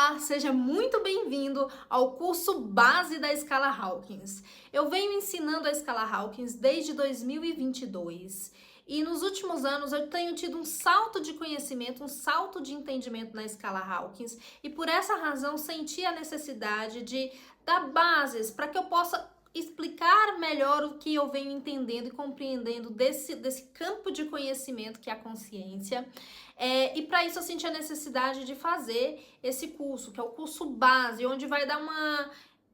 Olá, seja muito bem-vindo ao curso base da escala Hawkins. Eu venho ensinando a escala Hawkins desde 2022 e nos últimos anos eu tenho tido um salto de conhecimento, um salto de entendimento na escala Hawkins e por essa razão senti a necessidade de dar bases para que eu possa explicar melhor o que eu venho entendendo e compreendendo desse campo de conhecimento que é a consciência. E para isso eu senti a necessidade de fazer esse curso, que é o curso base, onde vai dar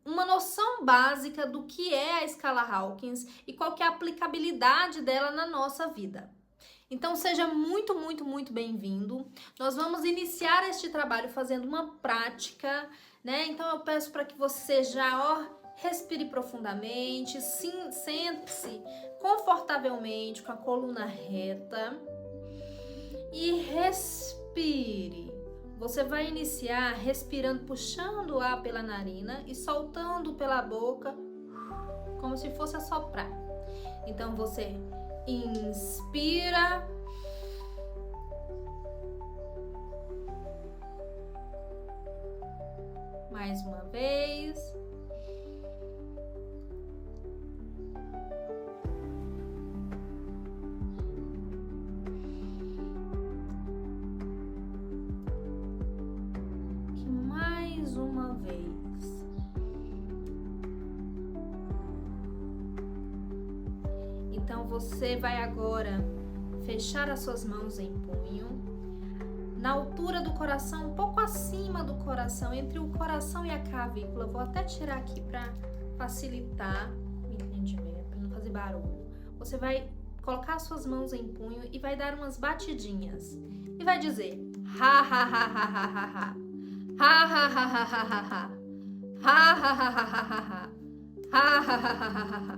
uma noção básica do que é a escala Hawkins e qual que é a aplicabilidade dela na nossa vida. Então seja muito, muito, muito bem-vindo. Nós vamos iniciar este trabalho fazendo uma prática, né? Então eu peço para que você já, respire profundamente, sente-se confortavelmente com a coluna reta e respire. Você vai iniciar respirando, puxando o ar pela narina e soltando pela boca, como se fosse assoprar. Então você inspira, mais uma vez. Mais uma vez. Então você vai agora fechar as suas mãos em punho, na altura do coração, um pouco acima do coração, entre o coração e a clavícula. Vou até tirar aqui para facilitar o entendimento, para não fazer barulho. Você vai colocar as suas mãos em punho e vai dar umas batidinhas e vai dizer ha ha ha ha ha ha ha. Ha ha ha ha ha ha ha. Ha ha ha ha ha ha ha. Ha ha ha ha ha ha.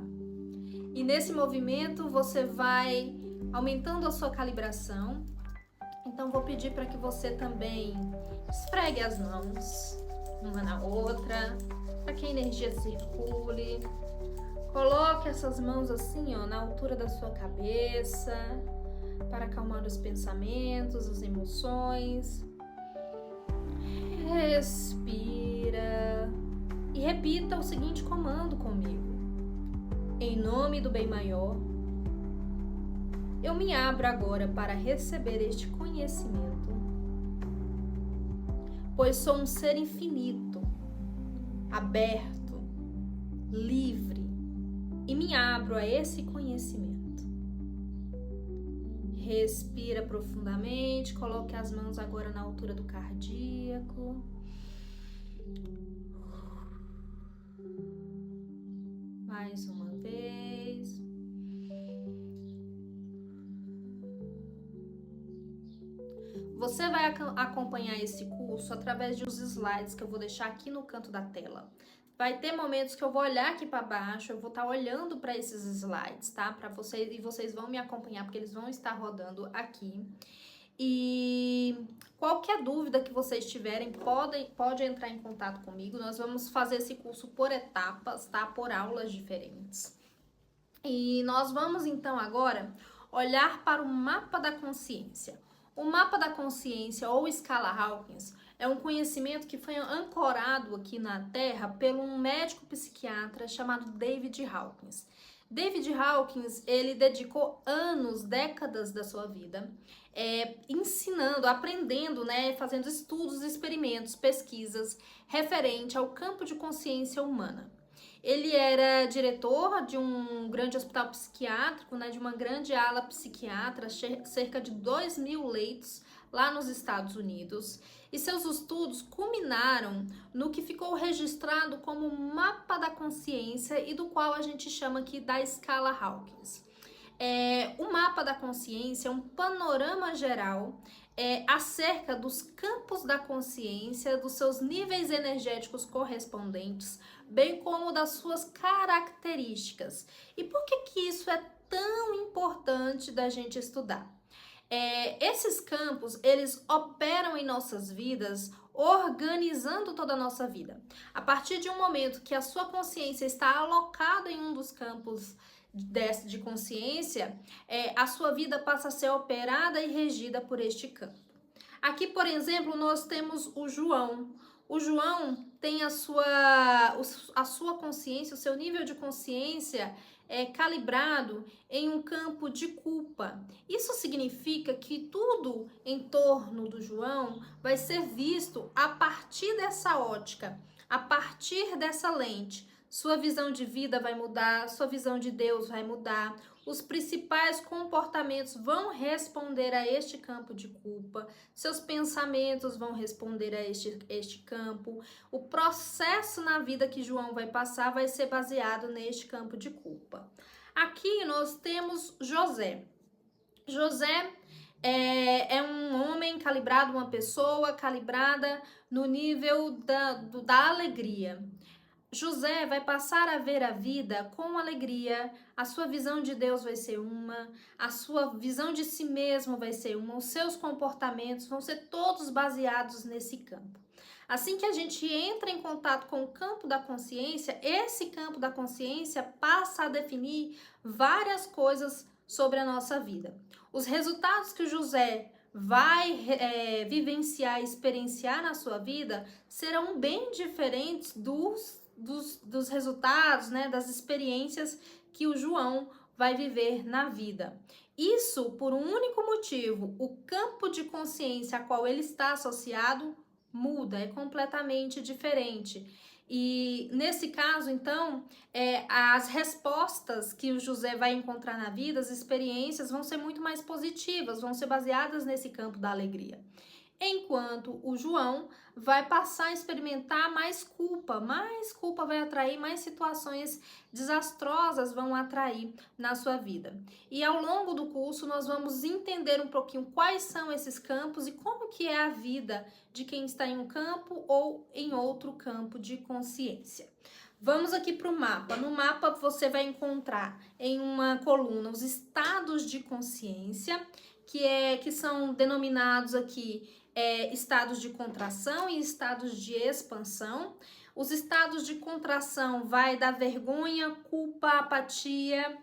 E nesse movimento você vai aumentando a sua calibração. Então vou pedir para que você também esfregue as mãos uma na outra, para que a energia circule. Coloque essas mãos assim, na altura da sua cabeça, para acalmar os pensamentos, as emoções. Respira e repita o seguinte comando comigo. Em nome do bem maior, eu me abro agora para receber este conhecimento, pois sou um ser infinito, aberto, livre e me abro a esse conhecimento. Respira profundamente, coloque as mãos agora na altura do cardíaco. Mais uma vez. Você vai acompanhar esse curso através de uns slides que eu vou deixar aqui no canto da tela. Vai ter momentos que eu vou olhar aqui para baixo, eu vou estar olhando para esses slides, tá? Para vocês, e vocês vão me acompanhar porque eles vão estar rodando aqui. E qualquer dúvida que vocês tiverem, pode entrar em contato comigo. Nós vamos fazer esse curso por etapas, tá? Por aulas diferentes. E nós vamos então agora olhar para o mapa da consciência. O mapa da consciência ou escala Hawkins é um conhecimento que foi ancorado aqui na Terra por um médico psiquiatra chamado David Hawkins. David Hawkins, ele dedicou anos, décadas da sua vida ensinando, aprendendo, fazendo estudos, experimentos, pesquisas referente ao campo de consciência humana. Ele era diretor de um grande hospital psiquiátrico, de uma grande ala psiquiatra, cerca de 2.000 leitos lá nos Estados Unidos. E seus estudos culminaram no que ficou registrado como mapa da consciência e do qual a gente chama aqui da escala Hawkins. O mapa da consciência é um panorama geral acerca dos campos da consciência, dos seus níveis energéticos correspondentes, bem como das suas características. E por que isso é tão importante da gente estudar? Esses campos, eles operam em nossas vidas, organizando toda a nossa vida. A partir de um momento que a sua consciência está alocada em um dos campos de consciência, a sua vida passa a ser operada e regida por este campo. Aqui, por exemplo, nós temos o João. O João tem a sua consciência, o seu nível de consciência calibrado em um campo de culpa. Isso significa que tudo em torno do João vai ser visto a partir dessa ótica, a partir dessa lente. Sua visão de vida vai mudar, sua visão de Deus vai mudar. Os principais comportamentos vão responder a este campo de culpa, seus pensamentos vão responder a este campo. O processo na vida que João vai passar vai ser baseado neste campo de culpa. Aqui nós temos José. José é um homem calibrado, uma pessoa calibrada no nível da alegria. José vai passar a ver a vida com alegria, a sua visão de Deus vai ser uma, a sua visão de si mesmo vai ser uma, os seus comportamentos vão ser todos baseados nesse campo. Assim que a gente entra em contato com o campo da consciência, esse campo da consciência passa a definir várias coisas sobre a nossa vida. Os resultados que o José vai vivenciar e experienciar na sua vida serão bem diferentes dos resultados, né, das experiências que o João vai viver na vida. Isso por um único motivo: o campo de consciência a qual ele está associado muda, é completamente diferente. E nesse caso, então, as respostas que o José vai encontrar na vida, as experiências vão ser muito mais positivas, vão ser baseadas nesse campo da alegria. Enquanto o João vai passar a experimentar mais culpa vai atrair, mais situações desastrosas vão atrair na sua vida. E ao longo do curso nós vamos entender um pouquinho quais são esses campos e como que é a vida de quem está em um campo ou em outro campo de consciência. Vamos aqui para o mapa. No mapa você vai encontrar em uma coluna os estados de consciência, que são denominados aqui estados de contração e estados de expansão. Os estados de contração vai da vergonha, culpa, apatia,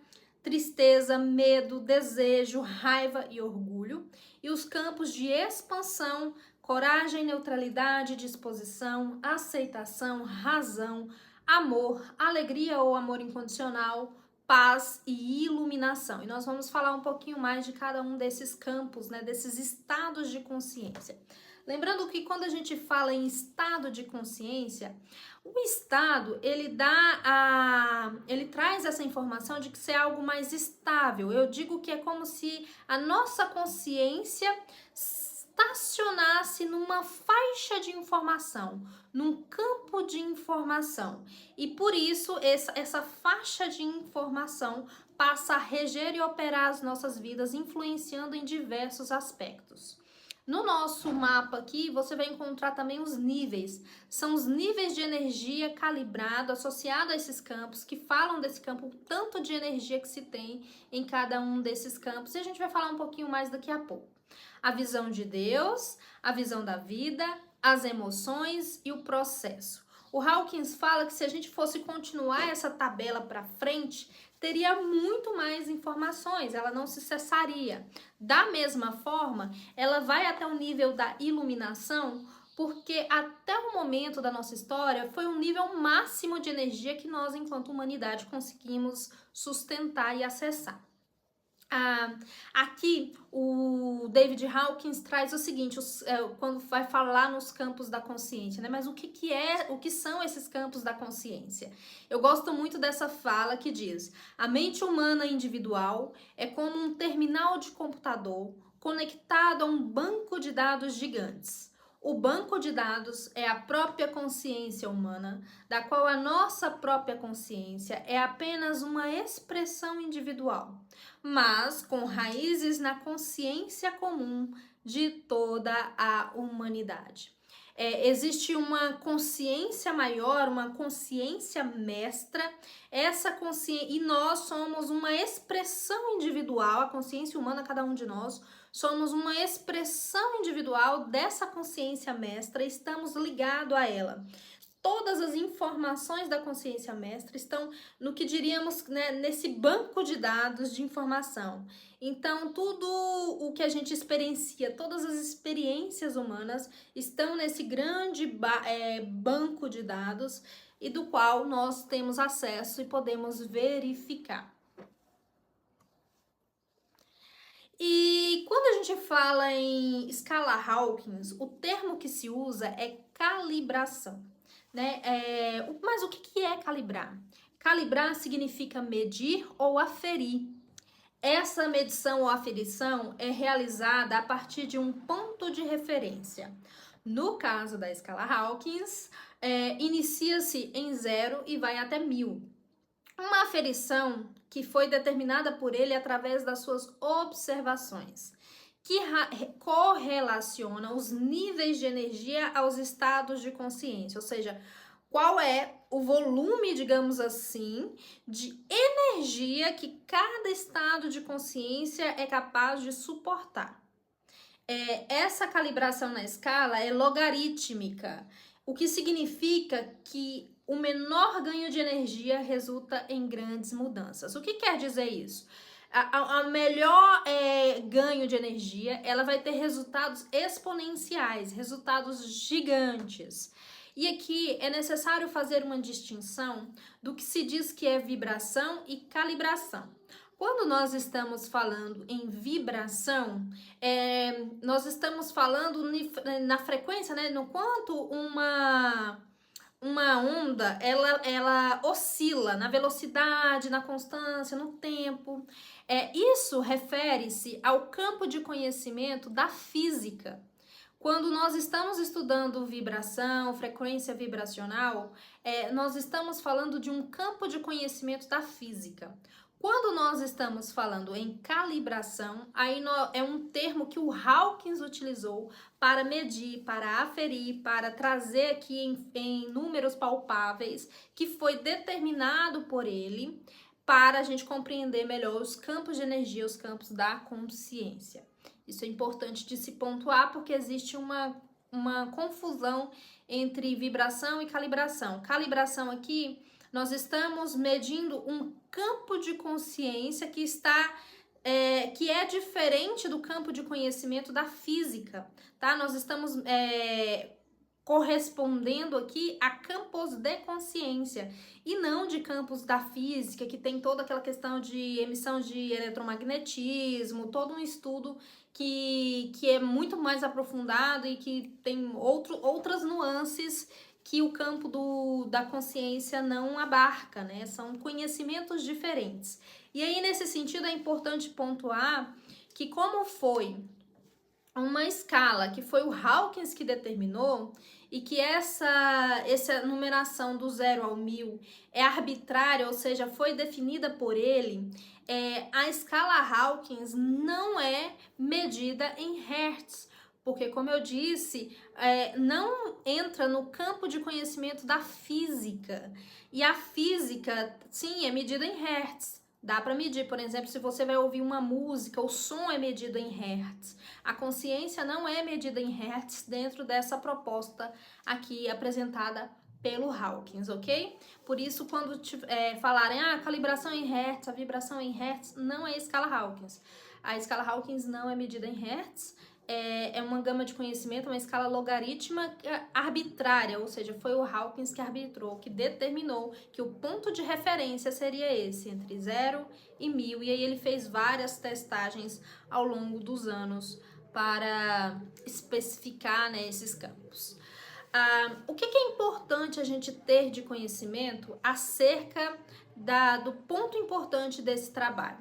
tristeza, medo, desejo, raiva e orgulho. E os campos de expansão, coragem, neutralidade, disposição, aceitação, razão, amor, alegria ou amor incondicional, paz e iluminação. E nós vamos falar um pouquinho mais de cada um desses campos, né, desses estados de consciência. Lembrando que quando a gente fala em estado de consciência, o estado, ele traz essa informação de que isso é algo mais estável. Eu digo que é como se a nossa consciência estacionasse numa faixa de informação, num campo de informação. E por isso essa faixa de informação passa a reger e operar as nossas vidas, influenciando em diversos aspectos. No nosso mapa aqui, você vai encontrar também os níveis. São os níveis de energia calibrado, associado a esses campos, que falam desse campo, o tanto de energia que se tem em cada um desses campos. E a gente vai falar um pouquinho mais daqui a pouco. A visão de Deus, a visão da vida, as emoções e o processo. O Hawkins fala que se a gente fosse continuar essa tabela para frente, teria muito mais informações, ela não se cessaria. Da mesma forma, ela vai até o nível da iluminação, porque até o momento da nossa história foi um nível máximo de energia que nós, enquanto humanidade, conseguimos sustentar e acessar. Aqui o David Hawkins traz o seguinte, quando vai falar nos campos da consciência, né? Mas o que são esses campos da consciência? Eu gosto muito dessa fala que diz: a mente humana individual é como um terminal de computador conectado a um banco de dados gigantes. O banco de dados é a própria consciência humana, da qual a nossa própria consciência é apenas uma expressão individual, mas com raízes na consciência comum de toda a humanidade. Existe uma consciência maior, uma consciência mestra, e nós somos uma expressão individual, a consciência humana, cada um de nós, somos uma expressão individual dessa consciência mestra e estamos ligados a ela. todas as informações da consciência mestra estão no que diríamos, né, nesse banco de dados de informação. Então, tudo o que a gente experiencia, todas as experiências humanas estão nesse grande banco de dados e do qual nós temos acesso e podemos verificar. E quando a gente fala em escala Hawkins, o termo que se usa é calibração, né? Mas o que é calibrar? Calibrar significa medir ou aferir. Essa medição ou aferição é realizada a partir de um ponto de referência. No caso da escala Hawkins, inicia-se em 0 e vai até 1000. Uma aferição que foi determinada por ele através das suas observações, que correlaciona os níveis de energia aos estados de consciência, ou seja, qual é o volume, digamos assim, de energia que cada estado de consciência é capaz de suportar. Essa calibração na escala é logarítmica, o que significa que o menor ganho de energia resulta em grandes mudanças. O que quer dizer isso? A melhor ganho de energia, ela vai ter resultados exponenciais, resultados gigantes. E aqui é necessário fazer uma distinção do que se diz que é vibração e calibração. Quando nós estamos falando em vibração, nós estamos falando na frequência, né, no quanto uma onda, ela oscila na velocidade, na constância, no tempo. Isso refere-se ao campo de conhecimento da física. Quando nós estamos estudando vibração, frequência vibracional, nós estamos falando de um campo de conhecimento da física. Quando nós estamos falando em calibração, aí é um termo que o Hawkins utilizou para medir, para aferir, para trazer aqui em números palpáveis, que foi determinado por ele para a gente compreender melhor os campos de energia, os campos da consciência. Isso é importante de se pontuar porque existe uma confusão entre vibração e calibração. Calibração aqui, nós estamos medindo um campo de consciência que é diferente do campo de conhecimento da física, tá? Nós estamos correspondendo aqui a campos de consciência e não de campos da física, que tem toda aquela questão de emissão de eletromagnetismo, todo um estudo que é muito mais aprofundado e que tem outras nuances que o campo da consciência não abarca, né? São conhecimentos diferentes. E aí, nesse sentido, é importante pontuar que como foi uma escala que foi o Hawkins que determinou e que essa numeração do 0 ao 1000 é arbitrária, ou seja, foi definida por ele, a escala Hawkins não é medida em Hertz, porque, como eu disse, não entra no campo de conhecimento da física. E a física, sim, é medida em Hertz. Dá para medir, por exemplo, se você vai ouvir uma música, o som é medido em Hertz. A consciência não é medida em Hertz dentro dessa proposta aqui apresentada pelo Hawkins, ok? Por isso, quando falarem a calibração em Hertz, a vibração em Hertz, não é a escala Hawkins. A escala Hawkins não é medida em Hertz, é uma gama de conhecimento, uma escala logarítmica arbitrária, ou seja, foi o Hawkins que arbitrou, que determinou que o ponto de referência seria esse, entre 0 e 1000, e aí ele fez várias testagens ao longo dos anos para especificar, né, esses campos. O que é importante a gente ter de conhecimento acerca do ponto importante desse trabalho?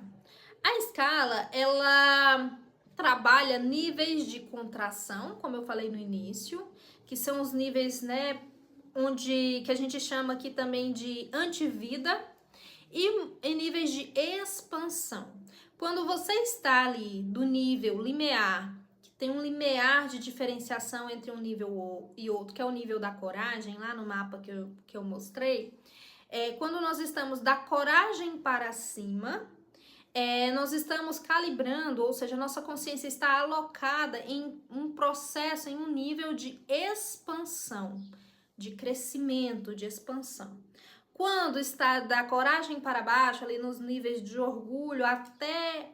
A escala, ela trabalha níveis de contração, como eu falei no início, que são os níveis, né, que a gente chama aqui também de antivida, e em níveis de expansão. Quando você está ali do nível limiar, que tem um limiar de diferenciação entre um nível e outro, que é o nível da coragem, lá no mapa que eu mostrei, quando nós estamos da coragem para cima, nós estamos calibrando, ou seja, nossa consciência está alocada em um processo, em um nível de expansão. de crescimento, de expansão. Quando está da coragem para baixo, ali nos níveis de orgulho até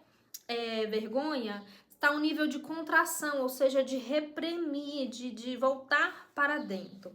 vergonha, está um nível de contração, ou seja, de reprimir, de voltar para dentro.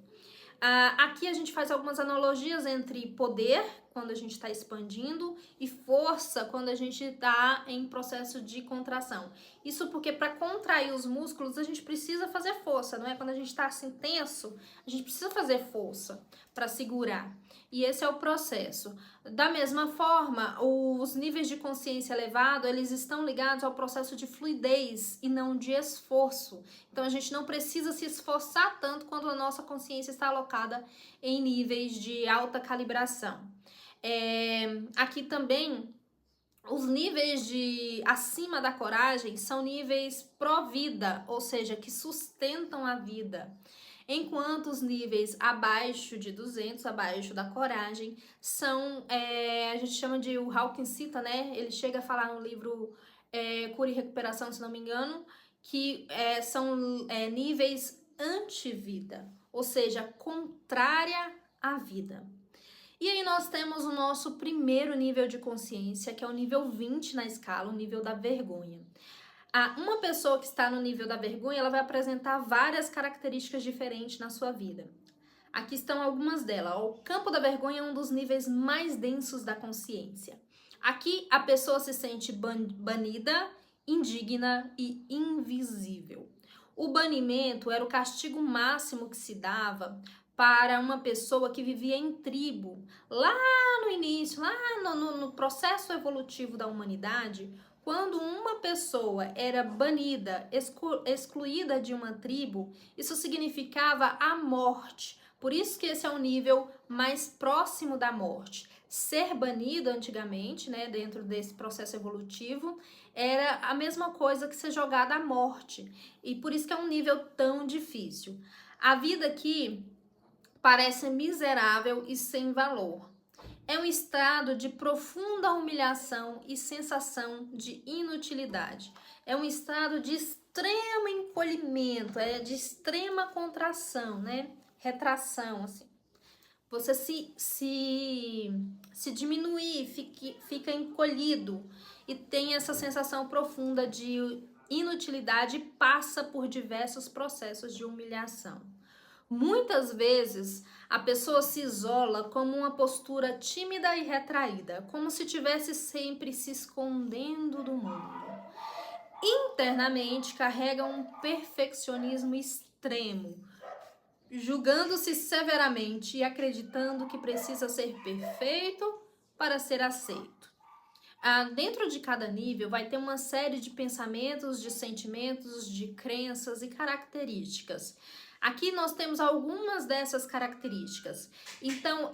Aqui a gente faz algumas analogias entre poder, quando a gente está expandindo, e força, quando a gente está em processo de contração. Isso porque para contrair os músculos a gente precisa fazer força, não é? Quando a gente está assim tenso, a gente precisa fazer força para segurar. E esse é o processo. Da mesma forma, os níveis de consciência elevado, eles estão ligados ao processo de fluidez e não de esforço. Então a gente não precisa se esforçar tanto quando a nossa consciência está alocada em níveis de alta calibração. Aqui também os níveis de acima da coragem são níveis pró-vida, ou seja, que sustentam a vida. Enquanto os níveis abaixo de 200, abaixo da coragem, são, a gente chama de, o Hawkins cita, né? Ele chega a falar no livro Cura e Recuperação, se não me engano, que são níveis anti-vida, ou seja, contrária à vida. E aí nós temos o nosso primeiro nível de consciência, que é o nível 20 na escala, o nível da vergonha. Uma pessoa que está no nível da vergonha, ela vai apresentar várias características diferentes na sua vida. Aqui estão algumas delas. O campo da vergonha é um dos níveis mais densos da consciência. Aqui a pessoa se sente banida, indigna e invisível. O banimento era o castigo máximo que se dava para uma pessoa que vivia em tribo. Lá no início, lá no processo evolutivo da humanidade, quando uma pessoa era banida, excluída de uma tribo, isso significava a morte. Por isso que esse é o nível mais próximo da morte. Ser banido antigamente, né, dentro desse processo evolutivo, era a mesma coisa que ser jogado à morte. E por isso que é um nível tão difícil. A vida aqui parece miserável e sem valor. É um estado de profunda humilhação e sensação de inutilidade. É um estado de extremo encolhimento, de extrema contração, né? Retração, assim. Você se diminuir, fica encolhido e tem essa sensação profunda de inutilidade e passa por diversos processos de humilhação. Muitas vezes a pessoa se isola como uma postura tímida e retraída, como se estivesse sempre se escondendo do mundo. Internamente carrega um perfeccionismo extremo, julgando-se severamente e acreditando que precisa ser perfeito para ser aceito. Dentro de cada nível vai ter uma série de pensamentos, de sentimentos, de crenças e características. Aqui nós temos algumas dessas características. Então,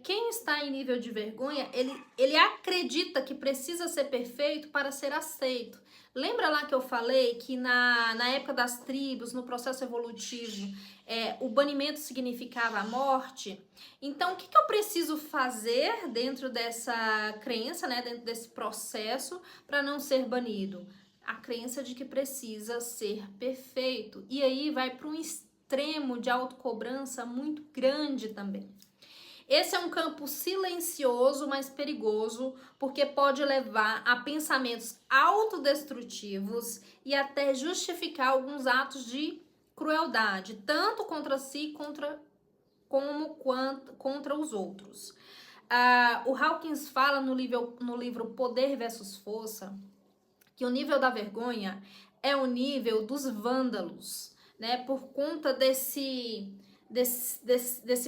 quem está em nível de vergonha, ele acredita que precisa ser perfeito para ser aceito. Lembra lá que eu falei que na época das tribos, no processo evolutivo, o banimento significava a morte? Então, o que eu preciso fazer dentro dessa crença, né, dentro desse processo, para não ser banido? A crença de que precisa ser perfeito. E aí vai para um extremo de autocobrança muito grande também. Esse é um campo silencioso, mas perigoso, porque pode levar a pensamentos autodestrutivos e até justificar alguns atos de crueldade, tanto contra si como contra os outros. O Hawkins fala no livro Poder versus Força que o nível da vergonha é o nível dos vândalos, né? Por conta desse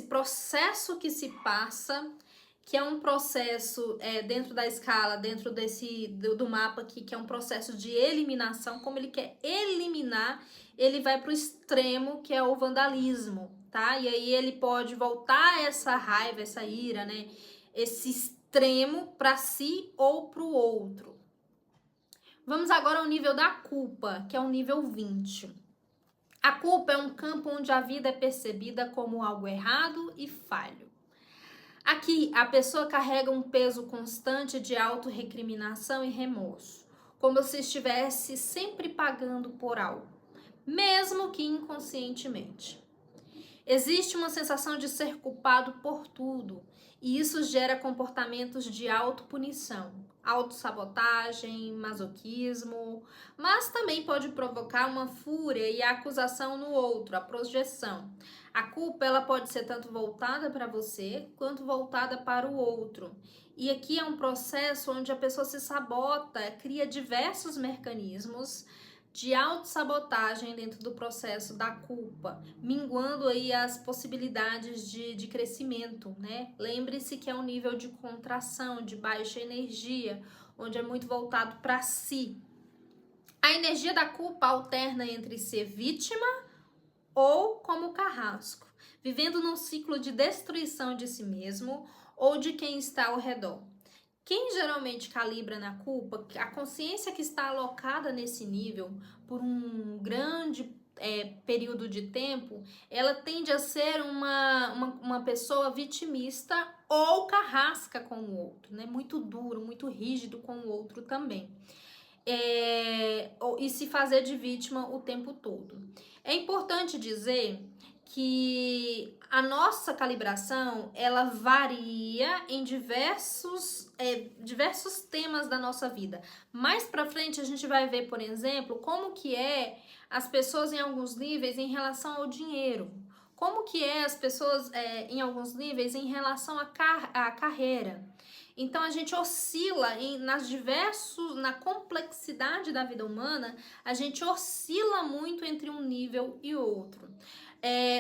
processo que se passa, que é um processo dentro da escala, dentro do mapa aqui, que é um processo de eliminação. Como ele quer eliminar, ele vai para o extremo, que é o vandalismo, tá? E aí ele pode voltar essa raiva, essa ira, né? Esse extremo para si ou para o outro. Vamos agora ao nível da culpa, que é o nível 20. A culpa é um campo onde a vida é percebida como algo errado e falho. Aqui, a pessoa carrega um peso constante de autorrecriminação e remorso, como se estivesse sempre pagando por algo, mesmo que inconscientemente. Existe uma sensação de ser culpado por tudo, e isso gera comportamentos de autopunição, autossabotagem, masoquismo, mas também pode provocar uma fúria e a acusação no outro, a projeção. A culpa ela pode ser tanto voltada para você quanto voltada para o outro. E aqui é um processo onde a pessoa se sabota, cria diversos mecanismos de autossabotagem dentro do processo da culpa, minguando aí as possibilidades de crescimento, né? Lembre-se que é um nível de contração, de baixa energia, onde é muito voltado para si. A energia da culpa alterna entre ser vítima ou como carrasco, vivendo num ciclo de destruição de si mesmo ou de quem está ao redor. Quem geralmente calibra na culpa, a consciência que está alocada nesse nível por um grande período de tempo, ela tende a ser uma pessoa vitimista ou carrasca com o outro, né? Muito duro, muito rígido com o outro também. E se fazer de vítima o tempo todo. É importante dizer que a nossa calibração ela varia em diversos temas da nossa vida. Mais para frente a gente vai ver, por exemplo, como que é as pessoas em alguns níveis em relação ao dinheiro. Como que é as pessoas em alguns níveis em relação à carreira. Então a gente oscila na complexidade da vida humana, a gente oscila muito entre um nível e outro.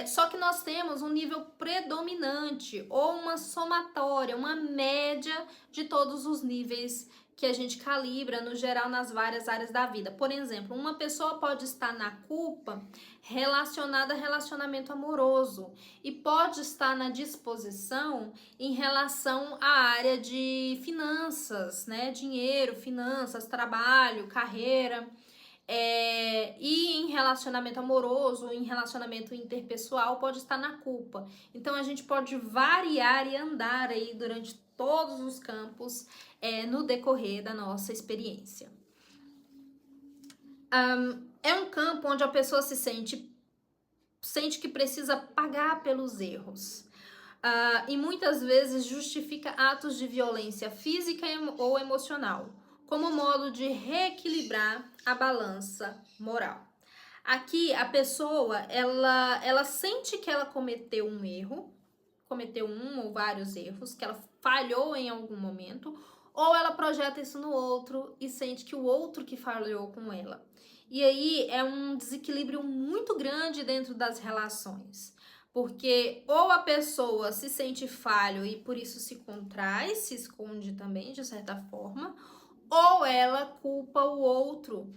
Só que nós temos um nível predominante ou uma somatória, uma média de todos os níveis que a gente calibra no geral nas várias áreas da vida. Por exemplo, uma pessoa pode estar na culpa relacionada a relacionamento amoroso e pode estar na disposição em relação à área de finanças, né? Dinheiro, finanças, trabalho, carreira. E em relacionamento amoroso, em relacionamento interpessoal, pode estar na culpa. Então a gente pode variar e andar aí durante todos os campos no decorrer da nossa experiência. É um campo onde a pessoa se sente que precisa pagar pelos erros. E muitas vezes justifica atos de violência física ou emocional, como modo de reequilibrar a balança moral. Aqui a pessoa, ela sente que ela cometeu um erro, cometeu um ou vários erros, que ela falhou em algum momento, ou ela projeta isso no outro e sente que o outro que falhou com ela. E aí é um desequilíbrio muito grande dentro das relações. Porque ou a pessoa se sente falho e por isso se contrai, se esconde também, de certa forma, ou ela culpa o outro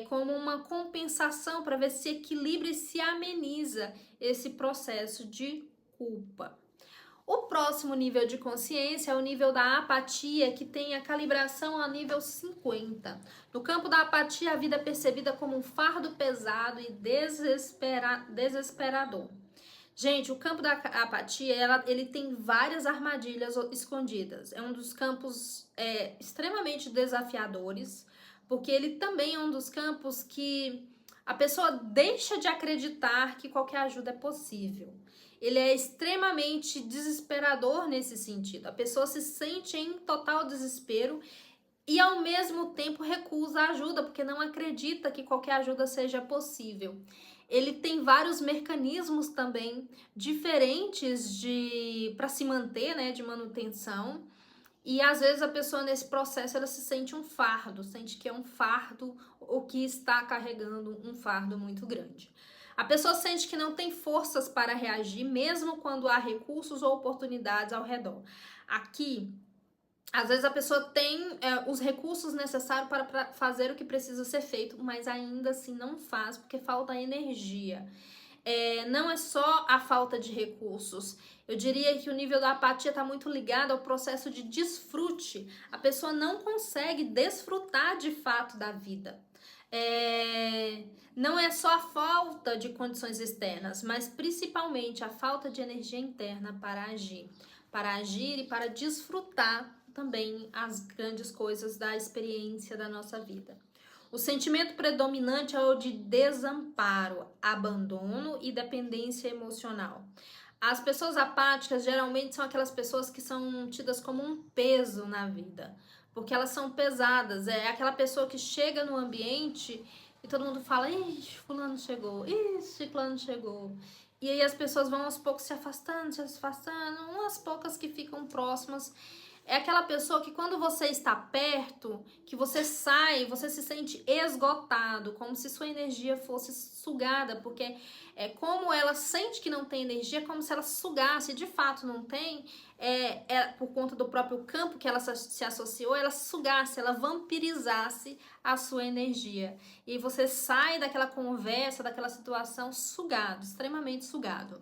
como uma compensação para ver se equilibra e se ameniza esse processo de culpa. O próximo nível de consciência é o nível da apatia, que tem a calibração a nível 50. No campo da apatia, a vida é percebida como um fardo pesado e desesperador. Gente, o campo da apatia, ele tem várias armadilhas escondidas. É um dos campos extremamente desafiadores, porque ele também é um dos campos que a pessoa deixa de acreditar que qualquer ajuda é possível. Ele é extremamente desesperador nesse sentido. A pessoa se sente em total desespero e ao mesmo tempo recusa a ajuda, porque não acredita que qualquer ajuda seja possível. Ele tem vários mecanismos também diferentes para se manter, né, de manutenção. E às vezes a pessoa nesse processo ela se sente um fardo, sente que é um fardo ou que está carregando um fardo muito grande. A pessoa sente que não tem forças para reagir, mesmo quando há recursos ou oportunidades ao redor. Aqui, às vezes a pessoa tem os recursos necessários para fazer o que precisa ser feito, mas ainda assim não faz, porque falta energia. Não é só a falta de recursos. Eu diria que o nível da apatia está muito ligado ao processo de desfrute. A pessoa não consegue desfrutar de fato da vida. Não é só a falta de condições externas, mas principalmente a falta de energia interna para agir e para desfrutar também as grandes coisas da experiência da nossa vida. O sentimento predominante é o de desamparo, abandono e dependência emocional. As pessoas apáticas geralmente são aquelas pessoas que são tidas como um peso na vida, porque elas são pesadas. É aquela pessoa que chega no ambiente e todo mundo fala: ixi, fulano chegou, ixi, fulano chegou. E aí as pessoas vão aos poucos se afastando, umas poucas que ficam próximas. É aquela pessoa que quando você está perto, que você sai, você se sente esgotado, como se sua energia fosse sugada, porque é como ela sente que não tem energia, como se ela sugasse, de fato não tem, por conta do próprio campo que ela se associou, ela sugasse, ela vampirizasse a sua energia. E você sai daquela conversa, daquela situação sugado, extremamente sugado.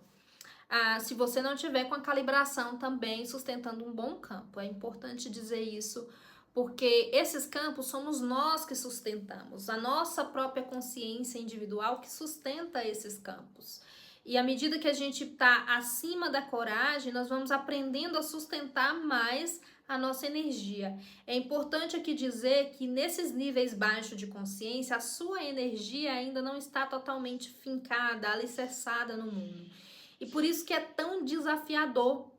Se você não tiver com a calibração também sustentando um bom campo. É importante dizer isso, porque esses campos somos nós que sustentamos, a nossa própria consciência individual que sustenta esses campos. E à medida que a gente está acima da coragem, nós vamos aprendendo a sustentar mais a nossa energia. É importante aqui dizer que nesses níveis baixos de consciência, a sua energia ainda não está totalmente fincada, alicerçada no mundo. E por isso que é tão desafiador,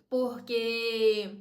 porque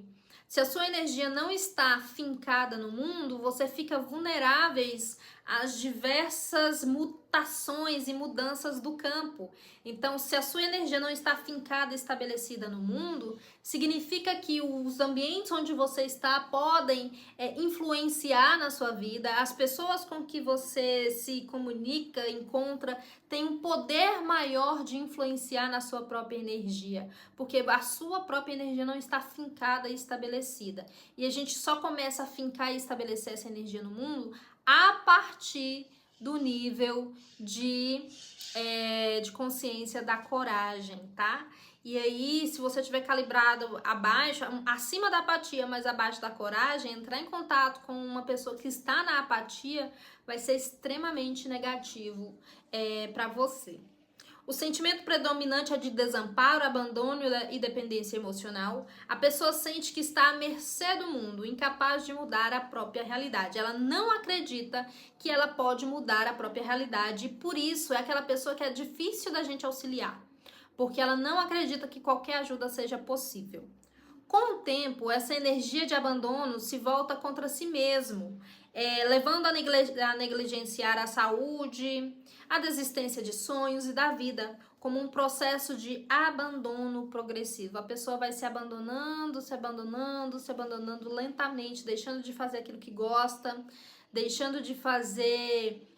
se a sua energia não está fincada no mundo, você fica vulneráveis às diversas mutações e mudanças do campo. Então, se a sua energia não está fincada e estabelecida no mundo, significa que os ambientes onde você está podem influenciar na sua vida, as pessoas com que você se comunica, encontra, têm um poder maior de influenciar na sua própria energia, porque a sua própria energia não está fincada e estabelecida. E a gente só começa a fincar e estabelecer essa energia no mundo a partir do nível de consciência da coragem, tá? E aí, se você tiver calibrado abaixo, acima da apatia, mas abaixo da coragem, entrar em contato com uma pessoa que está na apatia vai ser extremamente negativo para você. O sentimento predominante é de desamparo, abandono e dependência emocional. A pessoa sente que está à mercê do mundo, incapaz de mudar a própria realidade. Ela não acredita que ela pode mudar a própria realidade e por isso é aquela pessoa que é difícil da gente auxiliar, porque ela não acredita que qualquer ajuda seja possível. Com o tempo, essa energia de abandono se volta contra si mesmo, levando a negligenciar a saúde, a desistência de sonhos e da vida, como um processo de abandono progressivo. A pessoa vai se abandonando lentamente, deixando de fazer aquilo que gosta, deixando de fazer,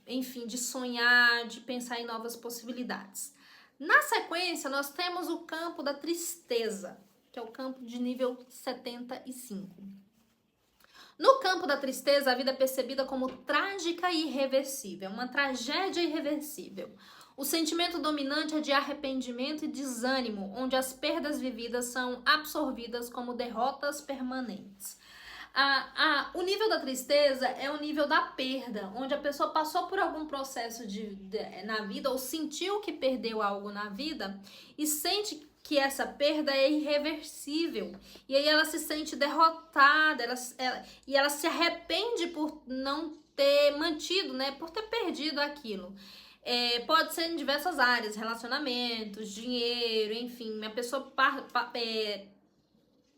enfim, de sonhar, de pensar em novas possibilidades. Na sequência, nós temos o campo da tristeza, que é o campo de nível 75. No campo da tristeza, a vida é percebida como trágica e irreversível, uma tragédia irreversível. O sentimento dominante é de arrependimento e desânimo, onde as perdas vividas são absorvidas como derrotas permanentes. O nível da tristeza é o nível da perda, onde a pessoa passou por algum processo na vida ou sentiu que perdeu algo na vida e sente que essa perda é irreversível. E aí ela se sente derrotada, e ela se arrepende por não ter mantido, né, por ter perdido aquilo. Pode ser em diversas áreas, relacionamentos, dinheiro, enfim, a pessoa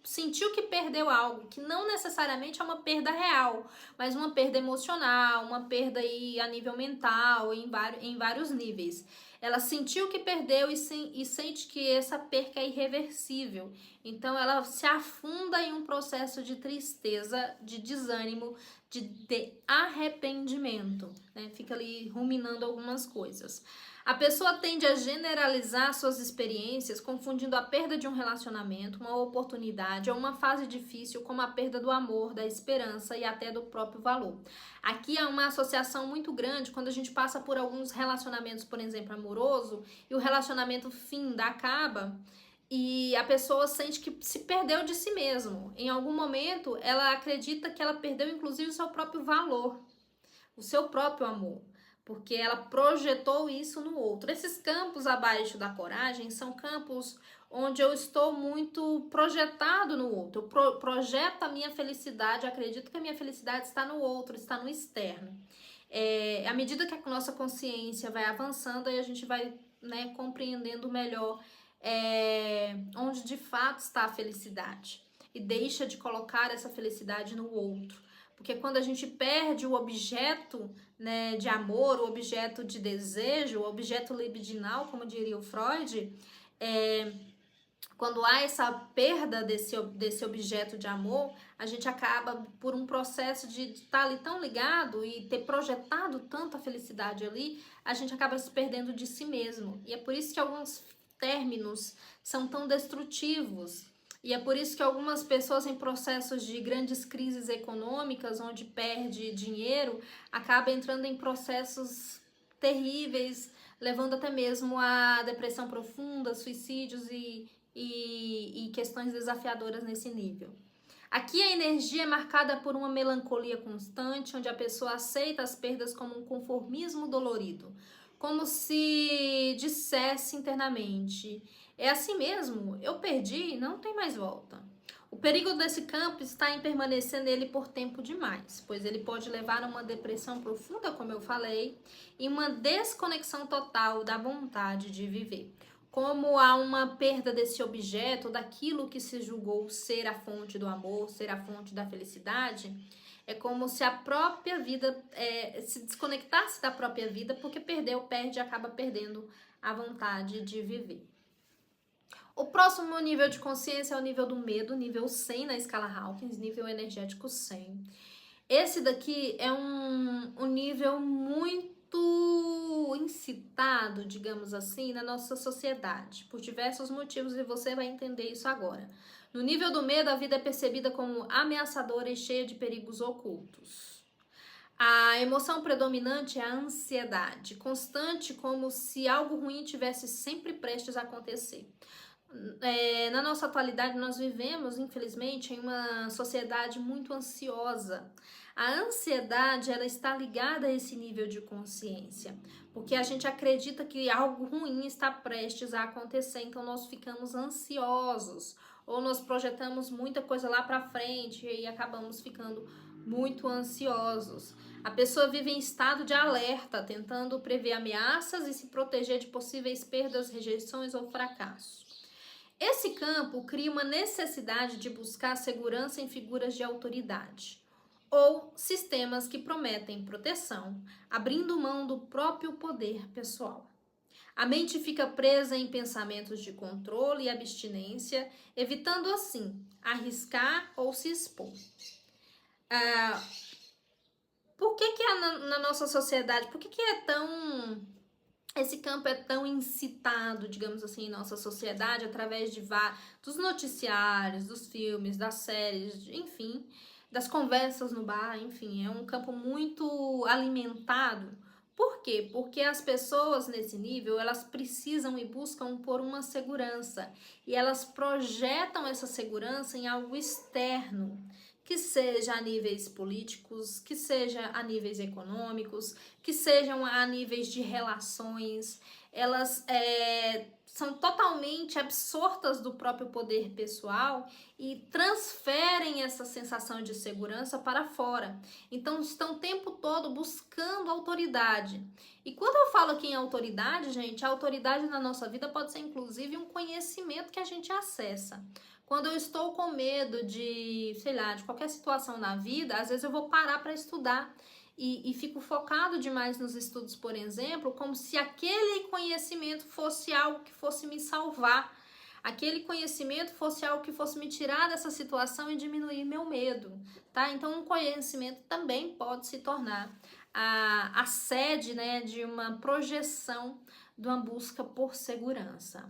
sentiu que perdeu algo, que não necessariamente é uma perda real, mas uma perda emocional, uma perda aí a nível mental, em vários níveis. Ela sentiu que perdeu e sente que essa perca é irreversível. Então ela se afunda em um processo de tristeza, de desânimo, de arrependimento, né? Fica ali ruminando algumas coisas. A pessoa tende a generalizar suas experiências, confundindo a perda de um relacionamento, uma oportunidade ou uma fase difícil como a perda do amor, da esperança e até do próprio valor. Aqui há uma associação muito grande quando a gente passa por alguns relacionamentos, por exemplo, amoroso, e o relacionamento acaba e a pessoa sente que se perdeu de si mesmo. Em algum momento, ela acredita que ela perdeu inclusive o seu próprio valor, o seu próprio amor. porque ela projetou isso no outro. Esses campos abaixo da coragem são campos onde eu estou muito projetado no outro. Eu projeto a minha felicidade, acredito que a minha felicidade está no outro, está no externo. À medida que a nossa consciência vai avançando, aí a gente vai, né, compreendendo melhor onde de fato está a felicidade. E deixa de colocar essa felicidade no outro. Porque quando a gente perde o objeto, né, de amor, o objeto de desejo, o objeto libidinal, como diria o Freud, quando há essa perda desse objeto de amor, a gente acaba por um processo de estar ali tão ligado e ter projetado tanta felicidade ali, a gente acaba se perdendo de si mesmo. E é por isso que alguns términos são tão destrutivos. E é por isso que algumas pessoas em processos de grandes crises econômicas, onde perde dinheiro, acabam entrando em processos terríveis, levando até mesmo a depressão profunda, suicídios e questões desafiadoras nesse nível. Aqui a energia é marcada por uma melancolia constante, onde a pessoa aceita as perdas como um conformismo dolorido, como se dissesse internamente: é assim mesmo, eu perdi, não tem mais volta. O perigo desse campo está em permanecer nele por tempo demais, pois ele pode levar a uma depressão profunda, como eu falei, e uma desconexão total da vontade de viver. Como há uma perda desse objeto, daquilo que se julgou ser a fonte do amor, ser a fonte da felicidade, é como se a própria vida se desconectasse da própria vida, porque perde e acaba perdendo a vontade de viver. O próximo nível de consciência é o nível do medo, nível 100 na escala Hawkins, nível energético 100. Esse daqui é um nível muito incitado, digamos assim, na nossa sociedade, por diversos motivos, e você vai entender isso agora. No nível do medo, a vida é percebida como ameaçadora e cheia de perigos ocultos. A emoção predominante é a ansiedade, constante, como se algo ruim tivesse sempre prestes a acontecer. Na nossa atualidade, nós vivemos, infelizmente, em uma sociedade muito ansiosa. A ansiedade, ela está ligada a esse nível de consciência, porque a gente acredita que algo ruim está prestes a acontecer, então nós ficamos ansiosos, ou nós projetamos muita coisa lá para frente e acabamos ficando muito ansiosos. A pessoa vive em estado de alerta, tentando prever ameaças e se proteger de possíveis perdas, rejeições ou fracassos. Esse campo cria uma necessidade de buscar segurança em figuras de autoridade ou sistemas que prometem proteção, abrindo mão do próprio poder pessoal. A mente fica presa em pensamentos de controle e abstinência, evitando assim arriscar ou se expor. Por que na nossa sociedade, por que é tão... Esse campo é tão incitado, digamos assim, em nossa sociedade, através dos noticiários, dos filmes, das séries, enfim, das conversas no bar, enfim, é um campo muito alimentado. Por quê? Porque as pessoas nesse nível, elas precisam e buscam por uma segurança, e elas projetam essa segurança em algo externo, que seja a níveis políticos, que seja a níveis econômicos, que sejam a níveis de relações. Elas são totalmente absortas do próprio poder pessoal e transferem essa sensação de segurança para fora. Então, estão o tempo todo buscando autoridade. E quando eu falo aqui em autoridade, gente, a autoridade na nossa vida pode ser inclusive um conhecimento que a gente acessa. Quando eu estou com medo de, sei lá, de qualquer situação na vida, às vezes eu vou parar para estudar e fico focado demais nos estudos, por exemplo, como se aquele conhecimento fosse algo que fosse me salvar. Aquele conhecimento fosse algo que fosse me tirar dessa situação e diminuir meu medo, tá? Então, um conhecimento também pode se tornar a sede, né, de uma projeção de uma busca por segurança.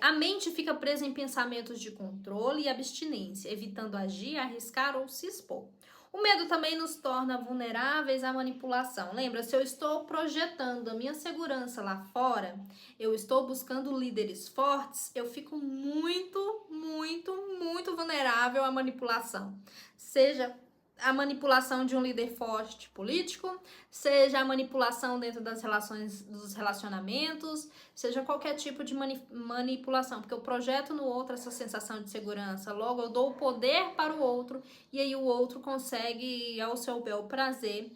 A mente fica presa em pensamentos de controle e abstinência, evitando agir, arriscar ou se expor. O medo também nos torna vulneráveis à manipulação. Lembra, se eu estou projetando a minha segurança lá fora, eu estou buscando líderes fortes, eu fico muito, muito, muito vulnerável à manipulação. Seja a manipulação de um líder forte político, seja a manipulação dentro das relações, dos relacionamentos, seja qualquer tipo de manipulação, porque eu projeto no outro essa sensação de segurança, logo eu dou o poder para o outro, e aí o outro consegue, ao seu bel prazer,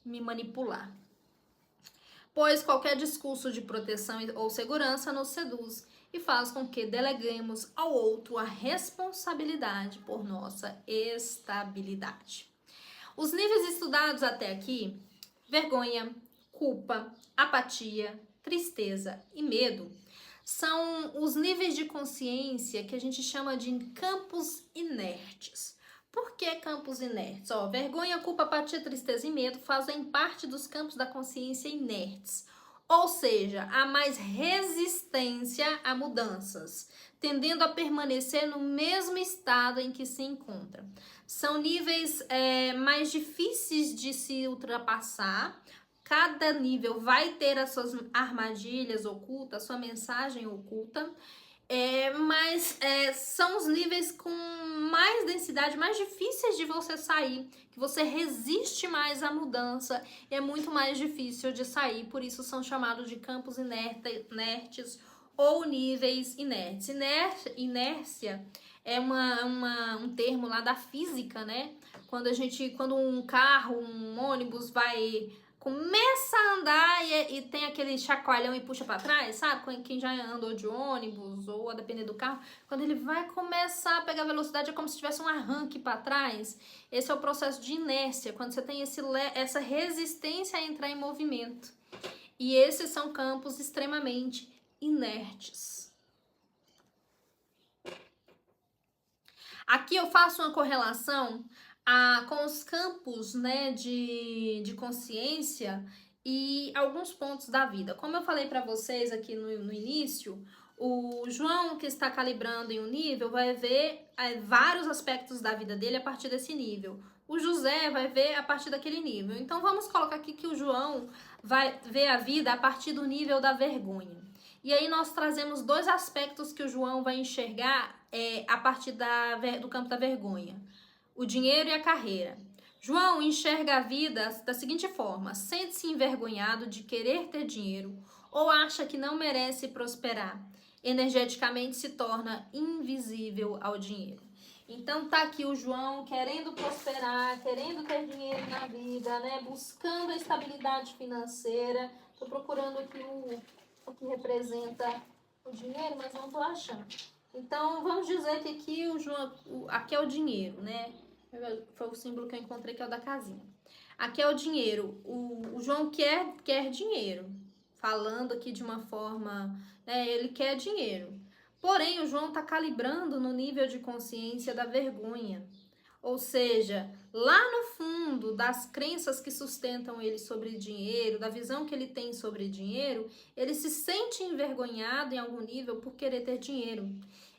me manipular. Pois qualquer discurso de proteção ou segurança nos seduz e faz com que deleguemos ao outro a responsabilidade por nossa estabilidade. Os níveis estudados até aqui, vergonha, culpa, apatia, tristeza e medo, são os níveis de consciência que a gente chama de campos inertes. Por que campos inertes? Vergonha, culpa, apatia, tristeza e medo fazem parte dos campos da consciência inertes. Ou seja, há mais resistência a mudanças, tendendo a permanecer no mesmo estado em que se encontra. São níveis mais difíceis de se ultrapassar. Cada nível vai ter as suas armadilhas ocultas, sua mensagem oculta. Mas são os níveis com mais densidade, mais difíceis de você sair, que você resiste mais à mudança, é muito mais difícil de sair, por isso são chamados de campos inertes ou níveis inertes. Inércia é um termo lá da física, né? Quando um carro, um ônibus começa a andar e tem aquele chacoalhão e puxa para trás, sabe? Quem já andou de ônibus ou a depender do carro, quando ele vai começar a pegar velocidade é como se tivesse um arranque para trás. Esse é o processo de inércia, quando você tem essa resistência a entrar em movimento. E esses são campos extremamente inertes. Aqui eu faço uma correlação com os campos, né, de consciência e alguns pontos da vida. Como eu falei para vocês aqui no início, o João, que está calibrando em um nível, vai ver vários aspectos da vida dele a partir desse nível. O José vai ver a partir daquele nível. Então vamos colocar aqui que o João vai ver a vida a partir do nível da vergonha. E aí nós trazemos dois aspectos que o João vai enxergar a partir do campo da vergonha: o dinheiro e a carreira. João enxerga a vida da seguinte forma: sente-se envergonhado de querer ter dinheiro ou acha que não merece prosperar. Energeticamente se torna invisível ao dinheiro. Então tá aqui o João querendo prosperar, querendo ter dinheiro na vida, né? Buscando a estabilidade financeira. Tô procurando aqui o que representa o dinheiro, mas não tô achando. Então vamos dizer que aqui aqui é o dinheiro, né? Foi o símbolo que eu encontrei, que é o da casinha. Aqui é o dinheiro. O João quer dinheiro. Falando aqui de uma forma, né, ele quer dinheiro. Porém, o João está calibrando no nível de consciência da vergonha. Ou seja, lá no fundo das crenças que sustentam ele sobre dinheiro, da visão que ele tem sobre dinheiro, ele se sente envergonhado em algum nível por querer ter dinheiro.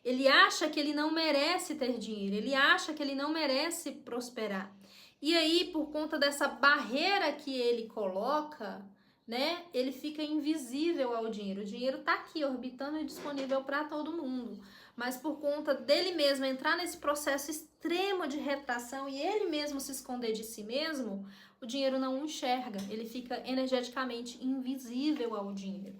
Ele acha que ele não merece ter dinheiro, ele acha que ele não merece prosperar. E aí, por conta dessa barreira que ele coloca, né, ele fica invisível ao dinheiro. O dinheiro tá aqui, orbitando e disponível para todo mundo. Mas por conta dele mesmo entrar nesse processo extremo de retração e ele mesmo se esconder de si mesmo, o dinheiro não o enxerga. Ele fica energeticamente invisível ao dinheiro.